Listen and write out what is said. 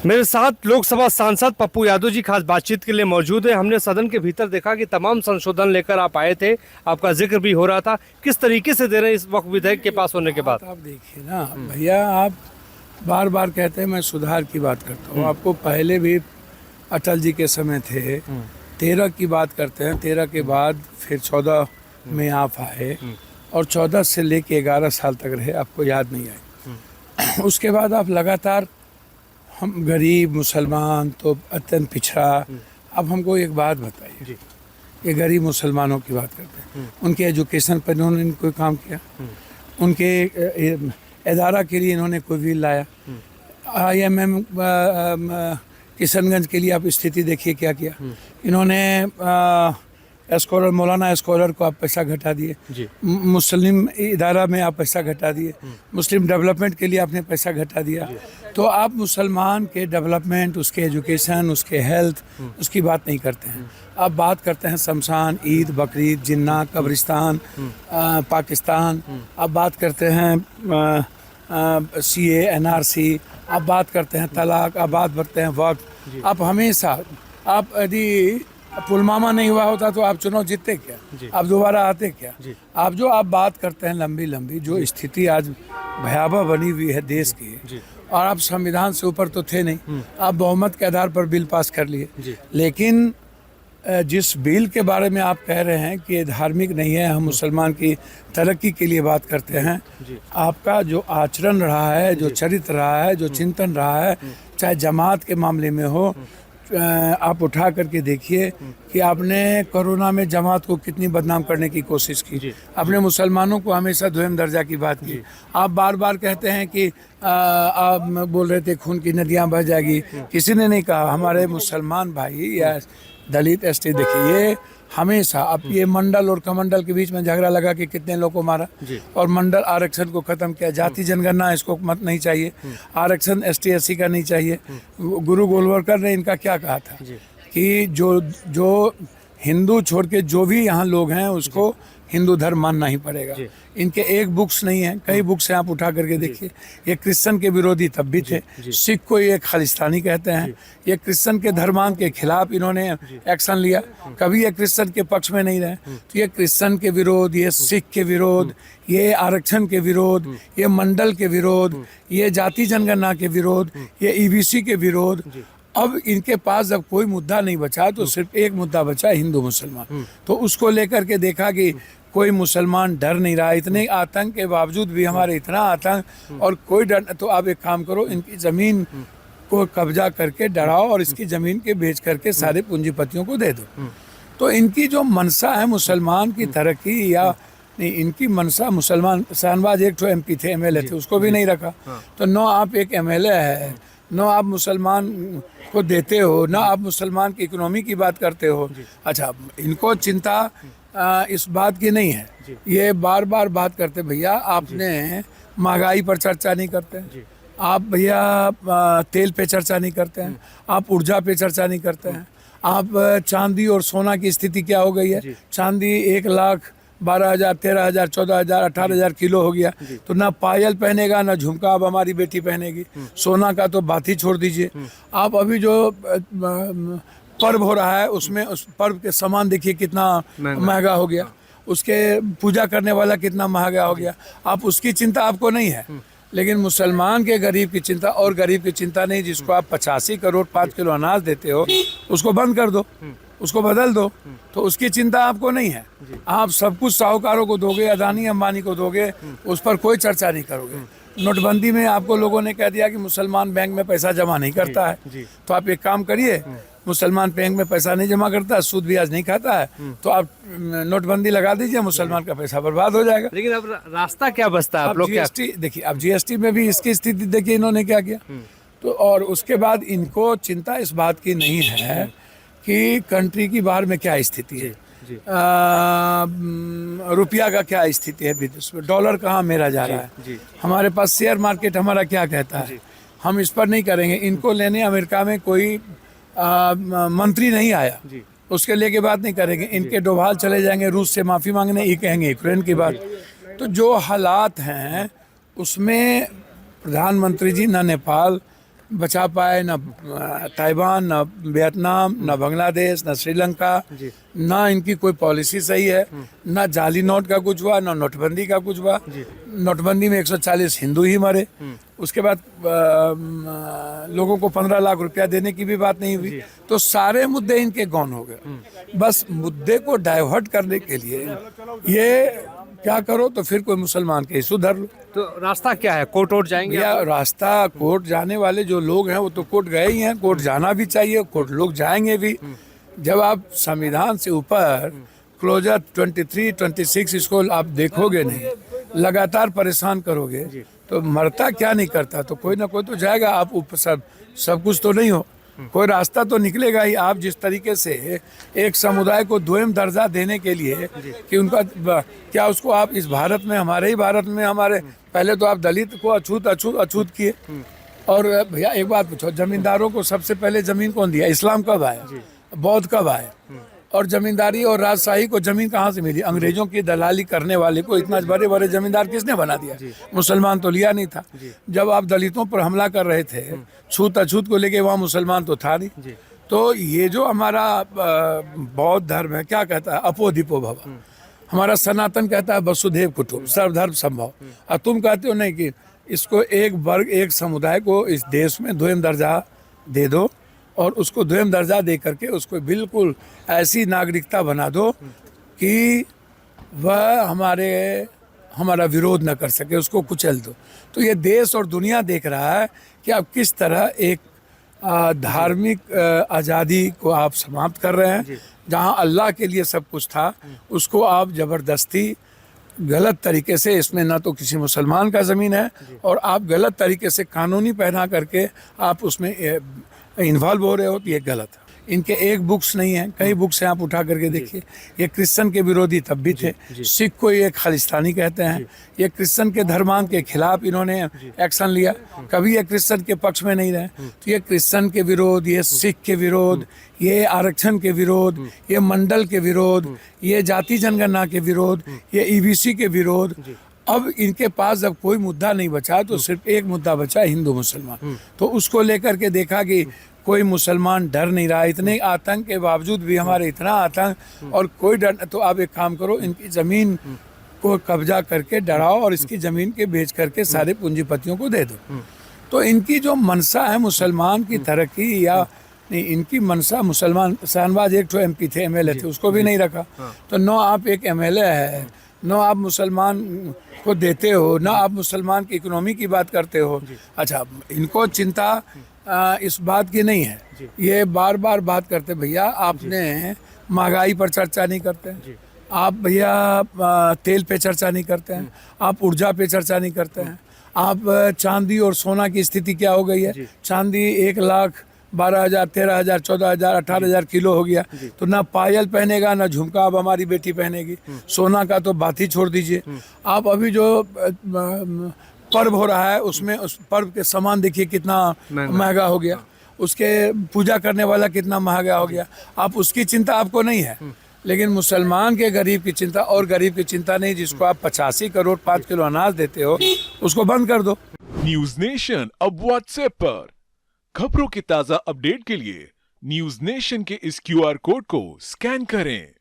मेरे साथ लोकसभा सांसद पप्पू यादव जी खास बातचीत के लिए मौजूद है। हमने सदन के भीतर देखा कि तमाम संशोधन लेकर आप आए थे, आपका जिक्र भी हो रहा था। किस तरीके से दे रहे हैं इस वक्त विधेयक के पास होने के बाद? आप देखिए ना भैया, आप बार बार कहते हैं मैं सुधार की बात करता हूँ। आपको पहले भी अटल जी के समय थे, 13 की बात करते हैं, 13 के बाद फिर 14 में आप आए और 14 से लेके 11 साल तक रहे, आपको याद नहीं आए। उसके बाद आप लगातार हम गरीब मुसलमान तो अत्यंत पिछड़ा। अब हमको एक बात बताइए, ये गरीब मुसलमानों की बात करते हैं, उनके एजुकेशन पर इन्होंने कोई काम किया? उनके इदारा के लिए इन्होंने कोई बिल लाया? IMM किशनगंज के लिए आप स्थिति देखिए क्या किया इन्होंने। स्कॉलर मौलाना स्कॉलर को आप पैसा घटा दिए, मुस्लिम इदारा में आप पैसा घटा दिए, मुस्लिम डेवलपमेंट के लिए आपने पैसा घटा दिया। तो आप मुसलमान के डेवलपमेंट, उसके एजुकेशन, उसके हेल्थ, उसकी बात नहीं करते हैं। आप बात करते हैं शमशान, ईद, बकरीद, जिन्ना, कब्रिस्तान, पाकिस्तान। आप बात करते हैं CA, NRC। आप बात करते हैं तलाक, आप बात करते हैं वक्त। आप हमेशा, आप यदि पुलवामा नहीं हुआ होता तो आप चुनाव जीतते क्या? आप दोबारा आते क्या? आप जो आप बात करते हैं लंबी लंबी, जो स्थिति आज भयावह बनी हुई है देश की, और आप संविधान से ऊपर तो थे नहीं, आप बहुमत के आधार पर बिल पास कर लिए। लेकिन जिस बिल के बारे में आप कह रहे हैं कि धार्मिक नहीं है, हम मुसलमान की तरक्की के लिए बात करते हैं, आपका जो आचरण रहा है, जो चरित्र रहा है, जो चिंतन रहा है, चाहे जमात के मामले में हो, आप उठा करके देखिए कि आपने कोरोना में जमात को कितनी बदनाम करने की कोशिश की। आपने मुसलमानों को हमेशा दोहम दर्जा की बात की। आप बार बार कहते हैं कि आप बोल रहे थे खून की नदियां बह जाएगी, किसी ने नहीं कहा। हमारे मुसलमान भाई या दलित ST देखिए, हमेशा अब ये मंडल और कमंडल के बीच में झगड़ा लगा कि कितने लोगों को मारा, और मंडल आरक्षण को खत्म किया। जाति जनगणना इसको मत नहीं चाहिए, आरक्षण ST SC का नहीं चाहिए। गुरु गोलवलकर ने इनका क्या कहा था कि जो हिंदू छोड़ के जो भी यहाँ लोग हैं उसको हिंदू धर्म मानना ही पड़ेगा। इनके एक बुक्स नहीं है, कई बुक्स हैं, आप उठा करके देखिए। ये क्रिश्चियन के विरोधी तब भी थे, सिख को ये खालिस्तानी कहते हैं। ये क्रिश्चियन के धर्मांत के खिलाफ इन्होंने एक्शन लिया, कभी ये क्रिश्चियन के पक्ष में नहीं रहे। तो ये क्रिश्चियन के विरोध, ये सिख के विरोध, ये आरक्षण के विरोध, ये मंडल के विरोध, ये जाति जनगणना के विरोध, ये EBC के विरोध। अब इनके पास जब कोई मुद्दा नहीं बचा तो सिर्फ एक मुद्दा बचा, हिंदू मुसलमान। तो उसको लेकर के देखा कि कोई मुसलमान डर नहीं रहा। इतने आतंक के बावजूद भी हमारे इतना आतंक और कोई डर, तो आप एक काम करो, इनकी ज़मीन को कब्जा करके डराओ और इसकी ज़मीन के बेच करके सारे पूंजीपतियों को दे दो। तो इनकी जो मनसा है मुसलमान की तरक्की, या नहीं, इनकी मनसा मुसलमान। शाहनवाज एक तो MP थे, MLA थे, उसको भी नहीं रखा। तो न आप एक MLA है, न आप मुसलमान को देते हो, ना आप मुसलमान की इकोनॉमी की बात करते हो। अच्छा, इनको चिंता इस बात की नहीं है। ये बार बार बात करते, भैया आपने महंगाई पर चर्चा नहीं करते, आप भैया तेल पे चर्चा नहीं करते हैं, आप ऊर्जा पे चर्चा नहीं करते हैं, आप चांदी और सोना की स्थिति क्या हो गई है। चांदी 1,12,000, 13,000, 14,000, 18,000 किलो हो गया। तो ना पायल पहनेगा ना झुमका अब हमारी बेटी पहनेगी। सोना का तो बात ही छोड़ दीजिए। आप अभी जो पर्व हो रहा है उसमें उस पर्व के सामान देखिए कितना महंगा हो गया, उसके पूजा करने वाला कितना महंगा हो गया। आप उसकी चिंता आपको नहीं है, लेकिन मुसलमान के गरीब की चिंता, और गरीब की चिंता नहीं। जिसको आप 85 करोड़ 5 किलो अनाज देते हो उसको बंद कर दो, उसको बदल दो, तो उसकी चिंता आपको नहीं है। आप सब कुछ साहूकारों को दोगे, अदानी अंबानी को दोगे, उस पर कोई चर्चा नहीं करोगे। नोटबंदी में आपको लोगों ने कह दिया कि मुसलमान बैंक में पैसा जमा नहीं करता है। तो आप एक काम करिए, मुसलमान बैंक में पैसा नहीं जमा करता, सूद ब्याज नहीं खाता है, तो आप नोटबंदी लगा दीजिए, मुसलमान का पैसा बर्बाद हो जाएगा। लेकिन अब रास्ता क्या बचता है? आप लोग GST देखिए, अब GST में भी इसकी स्थिति देखिए इन्होंने क्या किया। तो और उसके बाद इनको चिंता इस बात की नहीं है कि कंट्री की बाहर में क्या स्थिति है, रुपया का क्या स्थिति है विदेश में, डॉलर कहाँ मेरा जा रहा है, हमारे पास शेयर मार्केट हमारा क्या कहता है। हम इस पर नहीं करेंगे। इनको लेने अमेरिका में कोई मंत्री नहीं आया, उसके लेके बात नहीं करेंगे। इनके डोभाल चले जाएंगे रूस से माफ़ी मांगने, ये कहेंगे यूक्रेन की बात। तो जो हालात हैं उसमें प्रधानमंत्री जी ना नेपाल बचा पाए, न ताइवान, न वियतनाम, न बांग्लादेश, न श्रीलंका, न इनकी कोई पॉलिसी सही है, न जाली नोट का कुछ हुआ, न नोटबंदी का कुछ हुआ। नोटबंदी में 140 हिंदू ही मरे। उसके बाद लोगों को 15 लाख रुपया देने की भी बात नहीं हुई। तो सारे मुद्दे इनके गौन हो गए। बस मुद्दे को डाइवर्ट करने के लिए ये क्या करो, तो फिर कोई मुसलमान के इशू धर लो। तो रास्ता क्या है, कोर्ट वोट जाएंगे? या रास्ता कोर्ट जाने वाले जो लोग हैं वो तो कोर्ट गए ही हैं, कोर्ट जाना भी चाहिए, कोर्ट लोग जाएंगे भी। जब आप संविधान से ऊपर क्लोजर 23, 26 इसको आप देखोगे नहीं, लगातार परेशान करोगे, तो मरता क्या नहीं करता, तो कोई ना कोई तो जाएगा। आप सब कुछ तो नहीं हो, कोई रास्ता तो निकलेगा ही। आप जिस तरीके से एक समुदाय को द्वैम दर्जा देने के लिए कि उनका क्या, उसको आप इस भारत में, हमारे ही भारत में, हमारे पहले तो आप दलित को अछूत किए। और भैया एक बात पूछो, जमींदारों को सबसे पहले जमीन कौन दिया? इस्लाम कब आया? बौद्ध कब आए? और जमींदारी और राजशाही को जमीन कहाँ से मिली? अंग्रेजों की दलाली करने वाले को इतना बड़े बड़े जमींदार किसने बना दिया? मुसलमान तो लिया नहीं था। जब आप दलितों पर हमला कर रहे थे, छूत अछूत को लेके, वहाँ मुसलमान तो था नहीं। तो ये जो हमारा बौद्ध धर्म है, क्या कहता है? अपोधिपो भव। हमारा सनातन कहता है वसुधैव कुटुंब, सर्वधर्म संभव। और तुम कहते हो नहीं कि इसको एक वर्ग, एक समुदाय को इस देश में द्वैम दर्जा दे दो, और उसको द्वैम दर्जा दे करके उसको बिल्कुल ऐसी नागरिकता बना दो कि वह हमारा विरोध न कर सके, उसको कुचल दो। तो ये देश और दुनिया देख रहा है कि आप किस तरह एक धार्मिक आज़ादी को आप समाप्त कर रहे हैं। जहां अल्लाह के लिए सब कुछ था, उसको आप ज़बरदस्ती गलत तरीके से, इसमें ना तो किसी मुसलमान का ज़मीन है, और आप गलत तरीके से कानूनी पहना करके आप उसमें इन्वॉल्व हो रहे हो, तो ये गलत है। इनके एक बुक्स नहीं है, कई बुक्स हैं, आप उठा करके देखिए। ये क्रिश्चियन के विरोधी तब भी थे, सिख को ये खालिस्तानी कहते हैं। ये क्रिश्चियन के धर्मांत के खिलाफ इन्होंने एक्शन लिया, कभी ये क्रिश्चियन के पक्ष में नहीं रहे। तो ये क्रिश्चियन के विरोध, ये सिख के विरोध, ये आरक्षण के विरोध, ये मंडल के विरोध, ये जाति जनगणना के विरोध, ये ईबीसी के विरोध। अब इनके पास जब कोई मुद्दा नहीं बचा, तो सिर्फ एक मुद्दा बचा, हिंदू मुसलमान। तो उसको लेकर के देखा कि कोई मुसलमान डर नहीं रहा। इतने आतंक के बावजूद भी हमारे इतना आतंक, और कोई डर। तो आप एक काम करो, इनकी जमीन को कब्जा करके डराओ, और इसकी जमीन के बेच करके सारे पूंजीपतियों को दे दो। तो इनकी जो मनसा है मुसलमान की तरक्की, या नहीं, इनकी मनसा मुसलमान। शाहनवाज एक तो MP थे, MLA थे, उसको भी नहीं रखा। तो न आप एक MLA है, न आप मुसलमान को देते हो, न आप मुसलमान की इकोनॉमी की बात करते हो। अच्छा, इनको चिंता इस बात की नहीं है। ये बार बार बात करते, भैया आपने महंगाई पर चर्चा नहीं करते हैं, आप भैया तेल पे चर्चा नहीं करते हैं, आप ऊर्जा पे चर्चा नहीं करते हैं, आप चांदी और सोना की स्थिति क्या हो गई है। चांदी 1,12,000, 13,000, 14,000, 18,000 किलो हो गया। तो ना पायल पहनेगा, ना झुमका अब हमारी बेटी पहनेगी। सोना का तो बात ही छोड़ दीजिए। आप अभी जो पर्व हो रहा है, उसमें उस पर्व के सामान देखिए कितना महंगा हो गया, उसके पूजा करने वाला कितना महंगा हो गया। आप उसकी चिंता आपको नहीं है, लेकिन मुसलमान के गरीब की चिंता, और गरीब की चिंता नहीं, जिसको आप 85 करोड़ 5 किलो अनाज देते हो, उसको बंद कर दो। न्यूज नेशन अब व्हाट्सएप पर खबरों की ताजा अपडेट के लिए न्यूज नेशन के इस QR कोड को स्कैन करें।